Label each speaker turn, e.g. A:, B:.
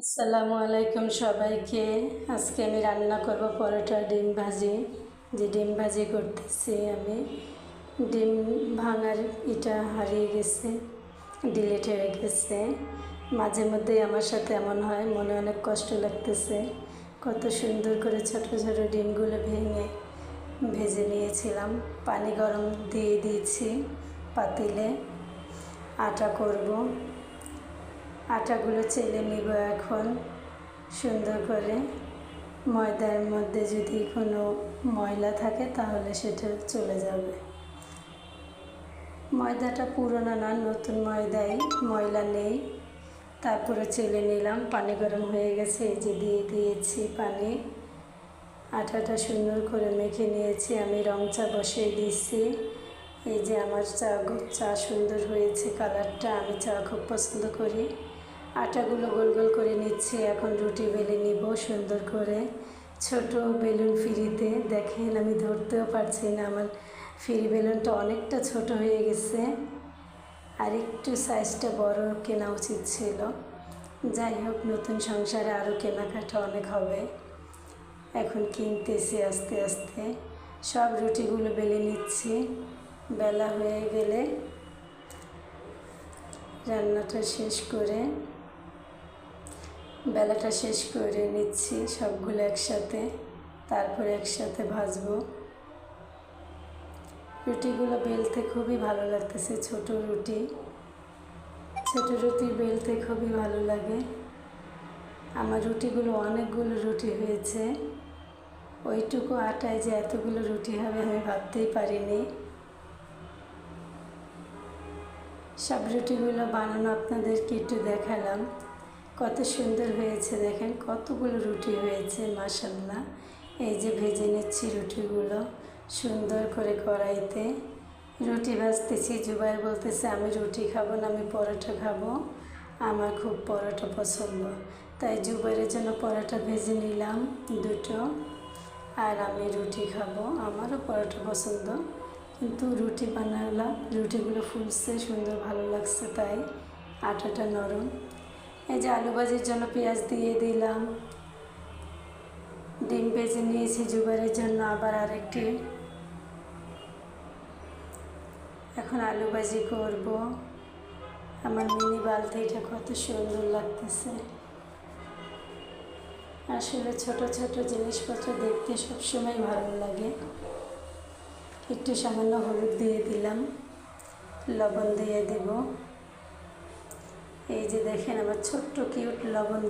A: আসসালামু আলাইকুম সবাইকে। আজকে আমি রান্না করব পরোটা ডিম ভাজি। ডিম ভাজি করতেছি আমি। ডিম ভাঙার এটা হারিয়ে গেছে, ডিলিট হয়ে গেছে। মাঝে মধ্যেই আমার সাথে এমন হয়, মনে অনেক কষ্ট লাগতেছে। কত সুন্দর করে ছোট ছোট ডিমগুলো ভেঙে ভেজে নিয়েছিলাম। পানি গরম দিয়ে দিয়েছি পাতিলে। আটা করব, আটাগুলো চেলে নিব এখন সুন্দর করে। ময়দার মধ্যে যদি কোনো ময়লা থাকে তাহলে সেটা চলে যাবে। ময়দাটা পুরনো না, নতুন ময়দাই, ময়লা নেই। তারপরে চেলে নিলাম, পানি গরম হয়ে গেছে, এই যে দিয়ে দিয়েছি পানি। আটাটা সুন্দর করে মেখে নিয়েছি আমি। রং চা বসিয়ে দিয়েছি। এই যে আমার চা সুন্দর হয়েছে, কালারটা। আমি চা খুব পছন্দ করি। আটাগুলো গোল গোল করে নিচ্ছি। এখন রুটি বেলে নিব সুন্দর করে। ছোট বেলুন ফ্রিতে, দেখেন আমি ধরতেও পারছি না, আমার ফ্রি বেলুনটা অনেকটা ছোট হয়ে গেছে। আর একটু সাইজটা বড় কেনা উচিত ছিল। যাই হোক, নতুন সংসারে আরও কেনাকাটা অনেক হবে। এখন কিনতেছি আস্তে আস্তে। সব রুটিগুলো বেলে নিচ্ছি। বেলা হয়ে গেলে রান্নাটা শেষ করে, বেলাটা শেষ করে নিচ্ছি সবগুলো একসাথে, তারপরে একসাথে ভাজবো। রুটিগুলো বেলতে খুবই ভালো লাগতেছে। ছোট রুটি বেলতে খুবই ভালো লাগে। আমার রুটিগুলো অনেকগুলো রুটি হয়েছে। ওইটুকু আটায় যে এতগুলো রুটি হবে আমি ভাবতেই পারিনি। সব রুটিগুলো বানানো আপনাদেরকে একটু দেখালাম। কত সুন্দর হয়েছে, দেখেন কতগুলো রুটি হয়েছে, মাশাআল্লাহ। এই যে ভেজে নিচ্ছি রুটিগুলো সুন্দর করে কড়াইতে। রুটি ভাজতেছি। জুবাই বলতেছে আমি রুটি খাবো না, আমি পরোটা খাবো। আমার খুব পরোটা পছন্দ, তাই জুবাইয়ের জন্য পরোটা ভেজে নিলাম দুটো। আর আমি রুটি খাবো। আমারও পরোটা পছন্দ, কিন্তু রুটি বানালাম। রুটিগুলো ফুলছে সুন্দর, ভালো লাগছে, তাই আটাটা নরম। এই যে আলু ভাজির জন্য পেঁয়াজ দিয়ে দিলাম। ডিম ভেজে নিয়েছি জুবাইয়ের জন্য আবার আরেকটি। এখন আলু ভাজি করব। আমার মিনি বালতিটা কত সুন্দর লাগতেছে। আসলে ছোট ছোট জিনিসপত্র দেখতে সবসময় ভালো লাগে। একটু সামান্য হলুদ দিয়ে দিলাম, লবণ দিয়ে দেব। এই যে দেখেন আমার ছোট্ট কিউট লবণ